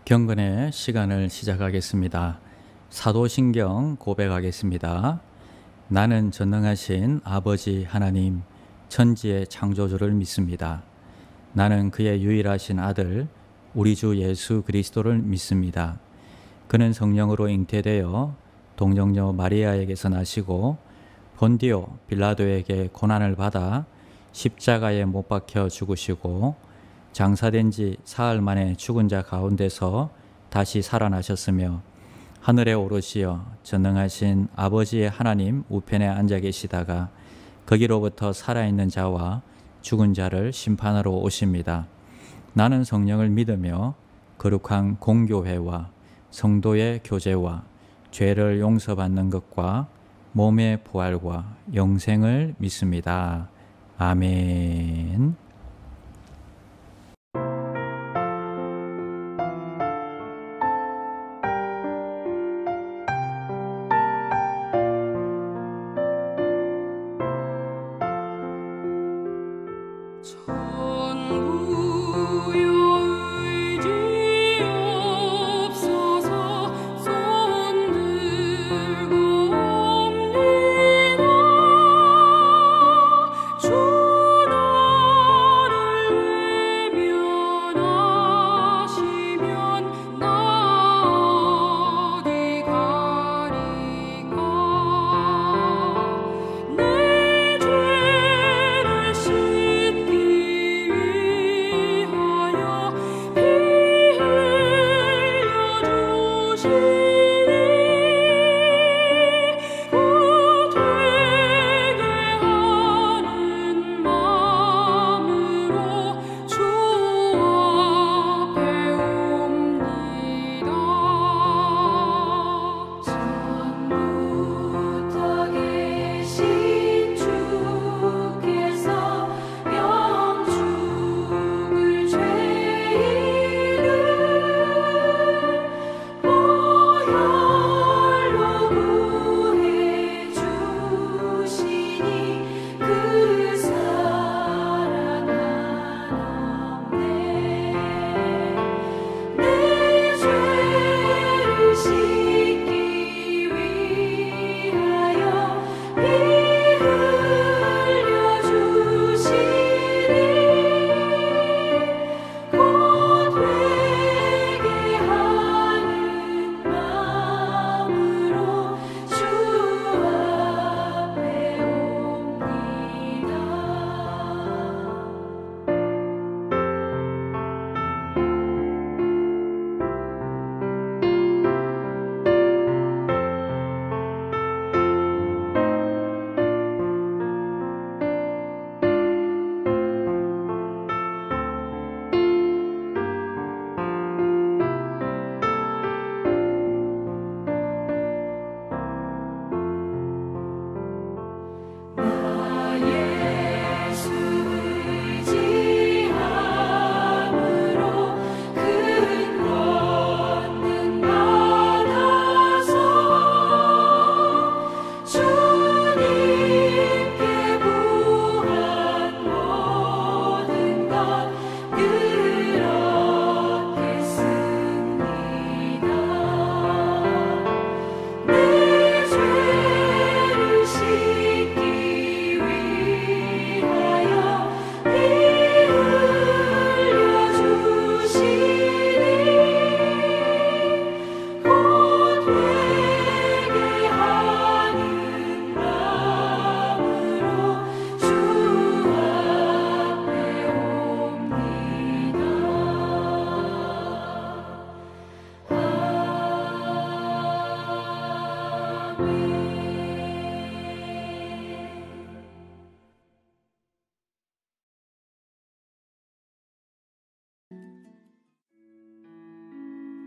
경건의 시간을 시작하겠습니다. 사도신경 고백하겠습니다. 나는 전능하신 아버지 하나님, 천지의 창조주를 믿습니다. 나는 그의 유일하신 아들, 우리 주 예수 그리스도를 믿습니다. 그는 성령으로 잉태되어 동정녀 마리아에게서 나시고 본디오 빌라도에게 고난을 받아 십자가에 못 박혀 죽으시고 장사된 지 사흘 만에 죽은 자 가운데서 다시 살아나셨으며 하늘에 오르시어 전능하신 아버지의 하나님 우편에 앉아 계시다가 거기로부터 살아있는 자와 죽은 자를 심판하러 오십니다. 나는 성령을 믿으며 거룩한 공교회와 성도의 교제와 죄를 용서받는 것과 몸의 부활과 영생을 믿습니다. 아멘.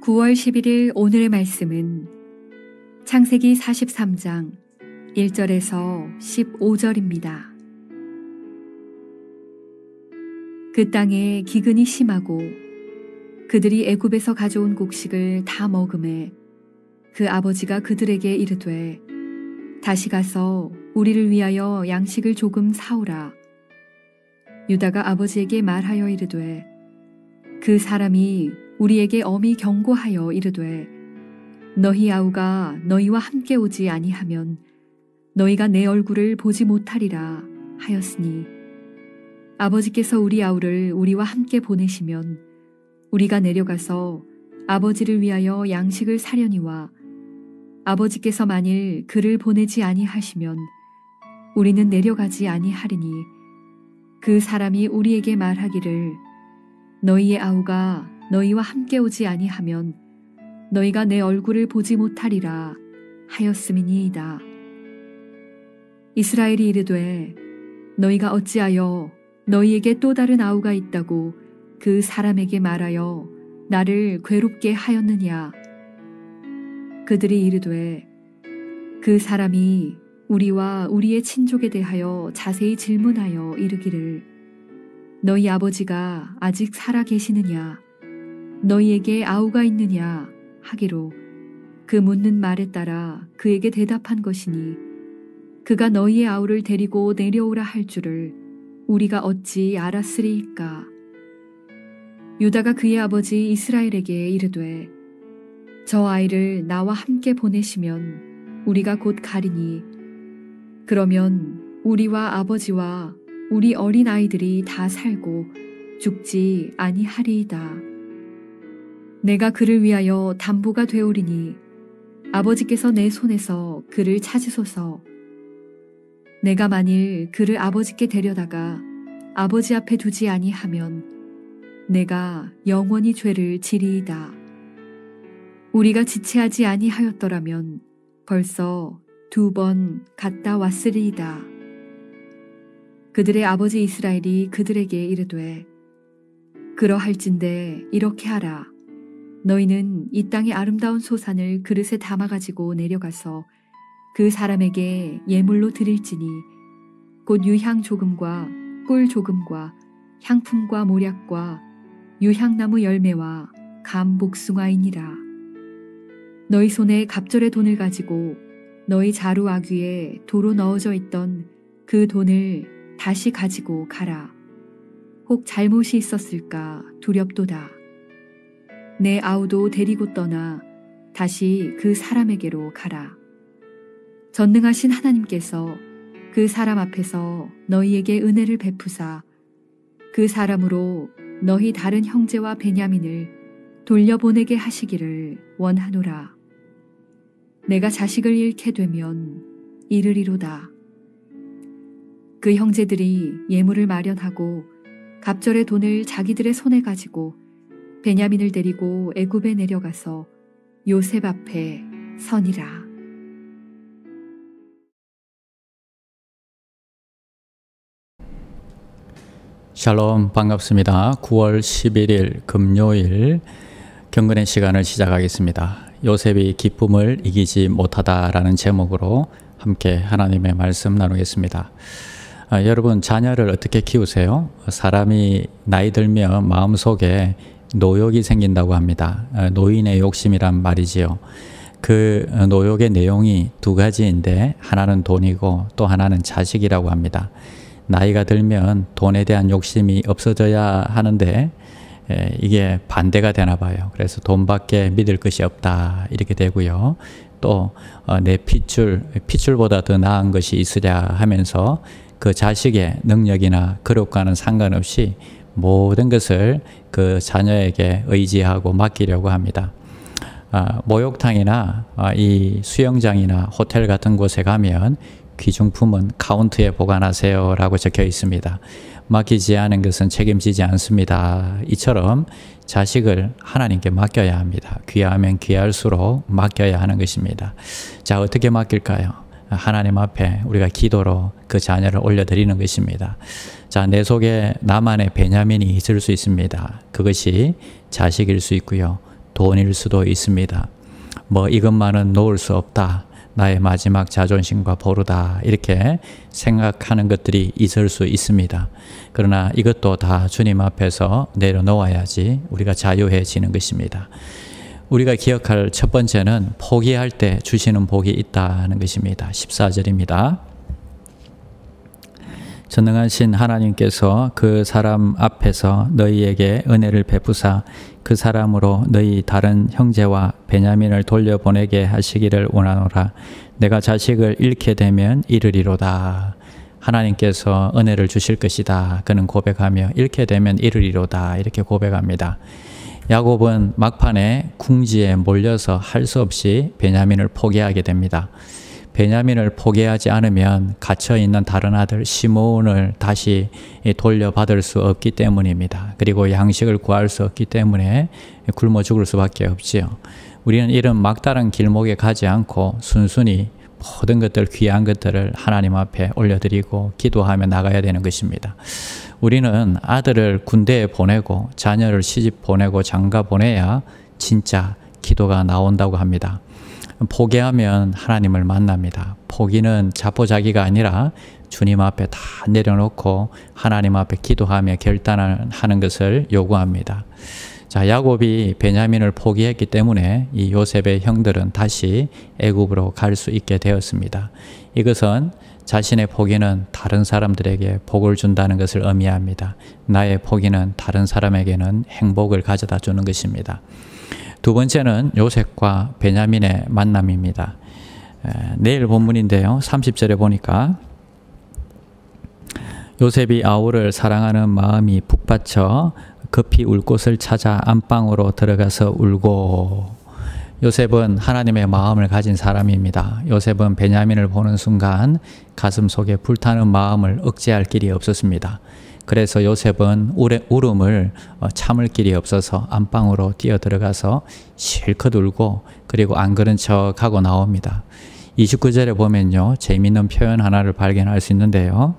(9월 11일) 오늘의 말씀은 창세기 43장 1절에서 15절입니다. 그 땅에 기근이 심하고 그들이 애굽에서 가져온 곡식을 다 먹음에 그 아버지가 그들에게 이르되 다시 가서 우리를 위하여 양식을 조금 사오라. 유다가 아버지에게 말하여 이르되 그 사람이 우리에게 엄히 경고하여 이르되 너희 아우가 너희와 함께 오지 아니하면 너희가 내 얼굴을 보지 못하리라 하였으니 아버지께서 우리 아우를 우리와 함께 보내시면 우리가 내려가서 아버지를 위하여 양식을 사려니와 아버지께서 만일 그를 보내지 아니하시면 우리는 내려가지 아니하리니 그 사람이 우리에게 말하기를 너희의 아우가 너희와 함께 오지 아니하면 너희가 내 얼굴을 보지 못하리라 하였음이니이다. 이스라엘이 이르되 너희가 어찌하여 너희에게 또 다른 아우가 있다고 그 사람에게 말하여 나를 괴롭게 하였느냐. 그들이 이르되 그 사람이 우리와 우리의 친족에 대하여 자세히 질문하여 이르기를 너희 아버지가 아직 살아 계시느냐 너희에게 아우가 있느냐 하기로 그 묻는 말에 따라 그에게 대답한 것이니 그가 너희의 아우를 데리고 내려오라 할 줄을 우리가 어찌 알았으리이까. 유다가 그의 아버지 이스라엘에게 이르되 저 아이를 나와 함께 보내시면 우리가 곧 가리니 그러면 우리와 아버지와 우리 어린 아이들이 다 살고 죽지 아니하리이다. 내가 그를 위하여 담보가 되오리니 아버지께서 내 손에서 그를 찾으소서. 내가 만일 그를 아버지께 데려다가 아버지 앞에 두지 아니하면 내가 영원히 죄를 지리이다. 우리가 지체하지 아니하였더라면 벌써 2번 갔다 왔으리이다. 그들의 아버지 이스라엘이 그들에게 이르되 그러할진대 이렇게 하라. 너희는 이 땅의 아름다운 소산을 그릇에 담아가지고 내려가서 그 사람에게 예물로 드릴지니 곧 유향 조금과 꿀 조금과 향품과 모략과 유향나무 열매와 감 복숭아이니라. 너희 손에 갑절의 돈을 가지고 너희 자루 아귀에 도로 넣어져 있던 그 돈을 다시 가지고 가라. 혹 잘못이 있었을까 두렵도다. 내 아우도 데리고 떠나 다시 그 사람에게로 가라. 전능하신 하나님께서 그 사람 앞에서 너희에게 은혜를 베푸사 그 사람으로 너희 다른 형제와 베냐민을 돌려보내게 하시기를 원하노라. 내가 자식을 잃게 되면 이르리로다. 그 형제들이 예물을 마련하고 갑절의 돈을 자기들의 손에 가지고 베냐민을 데리고 애굽에 내려가서 요셉 앞에 서니라. 샬롬, 반갑습니다. 9월 11일 금요일 경건의 시간을 시작하겠습니다. 요셉이 기쁨을 이기지 못하다라는 제목으로 함께 하나님의 말씀 나누겠습니다. 여러분, 자녀를 어떻게 키우세요? 사람이 나이 들면 마음속에 노욕이 생긴다고 합니다. 노인의 욕심이란 말이지요. 그 노욕의 내용이 2가지인데 하나는 돈이고 또 하나는 자식이라고 합니다. 나이가 들면 돈에 대한 욕심이 없어져야 하는데 이게 반대가 되나 봐요. 그래서 돈밖에 믿을 것이 없다 이렇게 되고요. 또 내 핏줄보다 더 나은 것이 있으랴 하면서 그 자식의 능력이나 그릇과는 상관없이 모든 것을 그 자녀에게 의지하고 맡기려고 합니다. 목욕탕이나 이 수영장이나 호텔 같은 곳에 가면 귀중품은 카운트에 보관하세요 라고 적혀 있습니다. 맡기지 않은 것은 책임지지 않습니다. 이처럼 자식을 하나님께 맡겨야 합니다. 귀하면 귀할수록 맡겨야 하는 것입니다. 자, 어떻게 맡길까요? 하나님 앞에 우리가 기도로 그 자녀를 올려드리는 것입니다. 자, 내 속에 나만의 베냐민이 있을 수 있습니다. 그것이 자식일 수 있고요. 돈일 수도 있습니다. 이것만은 놓을 수 없다. 나의 마지막 자존심과 보루다. 이렇게 생각하는 것들이 있을 수 있습니다. 그러나 이것도 다 주님 앞에서 내려놓아야지 우리가 자유해지는 것입니다. 우리가 기억할 첫 번째는 포기할 때 주시는 복이 있다는 것입니다. 14절입니다. 전능하신 하나님께서 그 사람 앞에서 너희에게 은혜를 베푸사 그 사람으로 너희 다른 형제와 베냐민을 돌려보내게 하시기를 원하노라. 내가 자식을 잃게 되면 잃으리로다. 하나님께서 은혜를 주실 것이다. 그는 고백하며 잃게 되면 잃으리로다. 이렇게 고백합니다. 야곱은 막판에 궁지에 몰려서 할 수 없이 베냐민을 포기하게 됩니다. 베냐민을 포기하지 않으면 갇혀있는 다른 아들 시므온을 다시 돌려받을 수 없기 때문입니다. 그리고 양식을 구할 수 없기 때문에 굶어 죽을 수밖에 없지요. 우리는 이런 막다른 길목에 가지 않고 순순히 모든 것들, 귀한 것들을 하나님 앞에 올려드리고 기도하며 나가야 되는 것입니다. 우리는 아들을 군대에 보내고 자녀를 시집 보내고 장가 보내야 진짜 기도가 나온다고 합니다. 포기하면 하나님을 만납니다. 포기는 자포자기가 아니라 주님 앞에 다 내려놓고 하나님 앞에 기도하며 결단하는 것을 요구합니다. 자, 야곱이 베냐민을 포기했기 때문에 이 요셉의 형들은 다시 애굽으로 갈 수 있게 되었습니다. 이것은 자신의 포기는 다른 사람들에게 복을 준다는 것을 의미합니다. 나의 포기는 다른 사람에게는 행복을 가져다 주는 것입니다. 두 번째는 요셉과 베냐민의 만남입니다. 내일 본문인데요. 30절에 보니까 요셉이 아우를 사랑하는 마음이 북받쳐 급히 울 곳을 찾아 안방으로 들어가서 울고. 요셉은 하나님의 마음을 가진 사람입니다. 요셉은 베냐민을 보는 순간 가슴 속에 불타는 마음을 억제할 길이 없었습니다. 그래서 요셉은 울음을 참을 길이 없어서 안방으로 뛰어 들어가서 실컷 울고 그리고 안 그런 척하고 나옵니다. 29절에 보면요. 재미있는 표현 하나를 발견할 수 있는데요.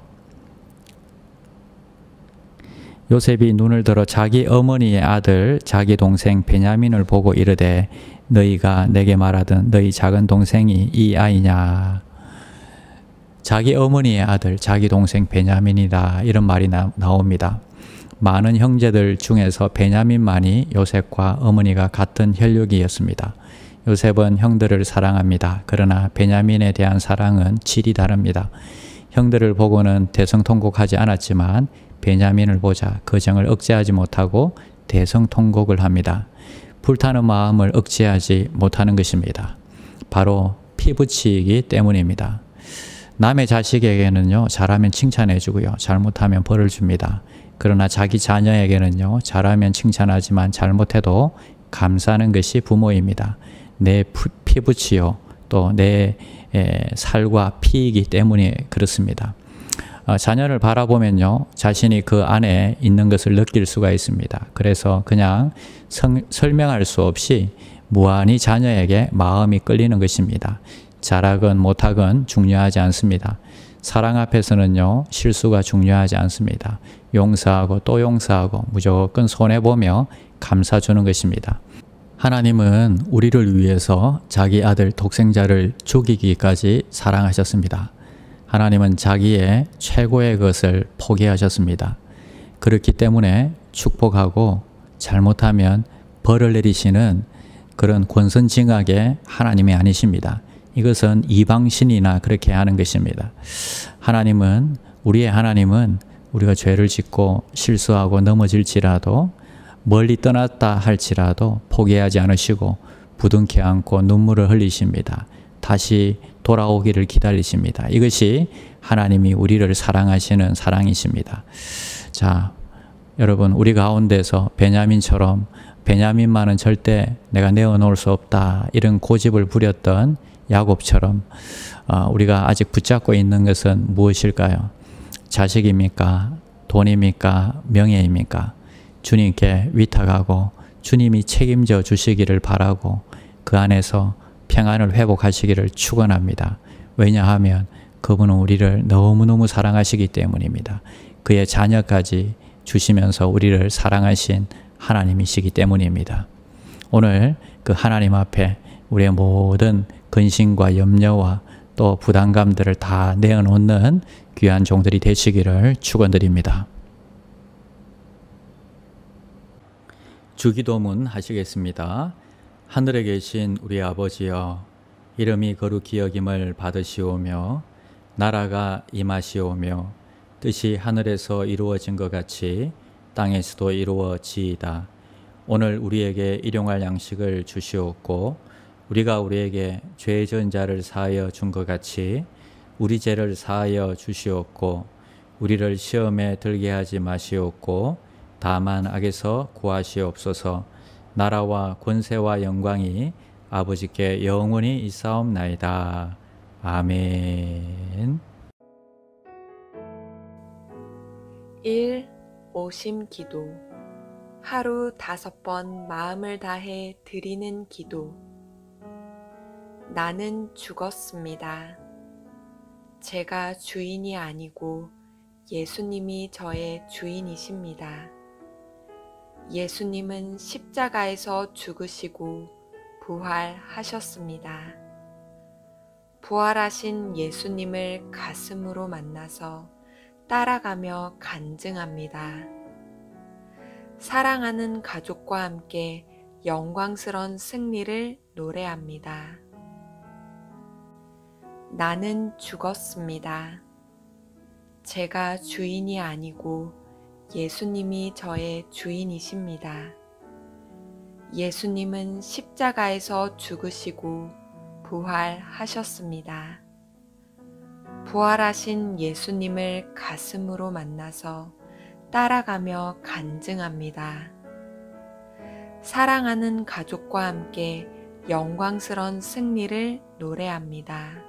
요셉이 눈을 들어 자기 어머니의 아들 자기 동생 베냐민을 보고 이르되 너희가 내게 말하던 너희 작은 동생이 이 아이냐. 자기 어머니의 아들 자기 동생 베냐민이다 이런 말이 나옵니다. 많은 형제들 중에서 베냐민만이 요셉과 어머니가 같은 혈육이었습니다. 요셉은 형들을 사랑합니다. 그러나 베냐민에 대한 사랑은 질이 다릅니다. 형들을 보고는 대성통곡하지 않았지만 베냐민을 보자 그 정을 억제하지 못하고 대성통곡을 합니다. 불타는 마음을 억제하지 못하는 것입니다. 바로 피부치이기 때문입니다. 남의 자식에게는요, 잘하면 칭찬해 주고요, 잘못하면 벌을 줍니다. 그러나 자기 자녀에게는요, 잘하면 칭찬하지만 잘못해도 감사하는 것이 부모입니다. 내 피부치요, 또 내 살과 피이기 때문에 그렇습니다. 자녀를 바라보면요, 자신이 그 안에 있는 것을 느낄 수가 있습니다. 그래서 그냥 설명할 수 없이 무한히 자녀에게 마음이 끌리는 것입니다. 잘하건 못하건 중요하지 않습니다. 사랑 앞에서는요, 실수가 중요하지 않습니다. 용서하고 또 용서하고 무조건 손해보며 감사 주는 것입니다. 하나님은 우리를 위해서 자기 아들 독생자를 죽이기까지 사랑하셨습니다. 하나님은 자기의 최고의 것을 포기하셨습니다. 그렇기 때문에 축복하고 잘못하면 벌을 내리시는 그런 권선징악의 하나님이 아니십니다. 이것은 이방신이나 그렇게 하는 것입니다. 우리의 하나님은 우리가 죄를 짓고 실수하고 넘어질지라도 멀리 떠났다 할지라도 포기하지 않으시고 부둥켜 안고 눈물을 흘리십니다. 다시 돌아오기를 기다리십니다. 이것이 하나님이 우리를 사랑하시는 사랑이십니다. 자, 여러분, 우리 가운데서 베냐민처럼 베냐민만은 절대 내가 내어놓을 수 없다 이런 고집을 부렸던 야곱처럼 우리가 아직 붙잡고 있는 것은 무엇일까요? 자식입니까? 돈입니까? 명예입니까? 주님께 위탁하고 주님이 책임져 주시기를 바라고 그 안에서 평안을 회복하시기를 축원합니다. 왜냐하면 그분은 우리를 너무너무 사랑하시기 때문입니다. 그의 자녀까지 주시면서 우리를 사랑하신 하나님이시기 때문입니다. 오늘 그 하나님 앞에 우리의 모든 근심과 염려와 또 부담감들을 다 내어놓는 귀한 종들이 되시기를 축원드립니다. 주기도문 하시겠습니다. 하늘에 계신 우리 아버지여, 이름이 거룩히 여김을 받으시오며 나라가 임하시오며 뜻이 하늘에서 이루어진 것 같이 땅에서도 이루어지이다. 오늘 우리에게 일용할 양식을 주시옵고 우리가 우리에게 죄 지은 자를 사하여 준 것 같이 우리 죄를 사하여 주시옵고 우리를 시험에 들게 하지 마시옵고 다만 악에서 구하시옵소서. 나라와 권세와 영광이 아버지께 영원히 있사옵나이다. 아멘. 1. 오심 기도. 하루 5번 마음을 다해 드리는 기도. 나는 죽었습니다. 제가 주인이 아니고 예수님이 저의 주인이십니다. 예수님은 십자가에서 죽으시고 부활하셨습니다. 부활하신 예수님을 가슴으로 만나서 따라가며 간증합니다. 사랑하는 가족과 함께 영광스런 승리를 노래합니다. 나는 죽었습니다. 제가 주인이 아니고 예수님이 저의 주인이십니다. 예수님은 십자가에서 죽으시고 부활하셨습니다. 부활하신 예수님을 가슴으로 만나서 따라가며 간증합니다. 사랑하는 가족과 함께 영광스런 승리를 노래합니다.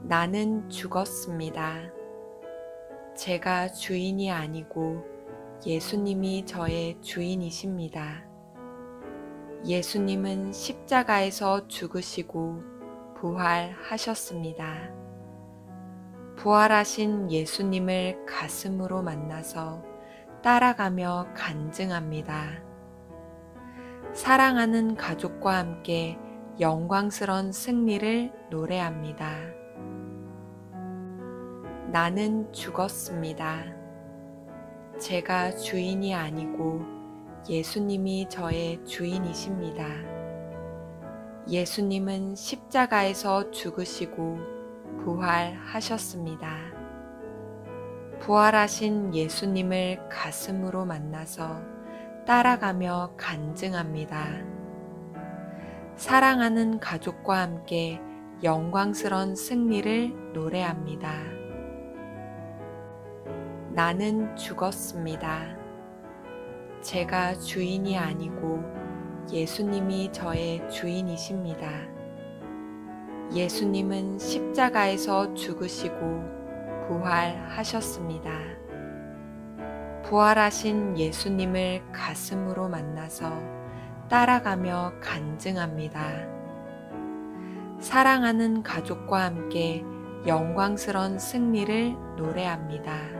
나는 죽었습니다. 제가 주인이 아니고 예수님이 저의 주인이십니다. 예수님은 십자가에서 죽으시고 부활하셨습니다. 부활하신 예수님을 가슴으로 만나서 따라가며 간증합니다. 사랑하는 가족과 함께 영광스런 승리를 노래합니다. 나는 죽었습니다. 제가 주인이 아니고 예수님이 저의 주인이십니다. 예수님은 십자가에서 죽으시고 부활하셨습니다. 부활하신 예수님을 가슴으로 만나서 따라가며 간증합니다. 사랑하는 가족과 함께 영광스런 승리를 노래합니다. 나는 죽었습니다. 제가 주인이 아니고 예수님이 저의 주인이십니다. 예수님은 십자가에서 죽으시고 부활하셨습니다. 부활하신 예수님을 가슴으로 만나서 따라가며 간증합니다. 사랑하는 가족과 함께 영광스런 승리를 노래합니다.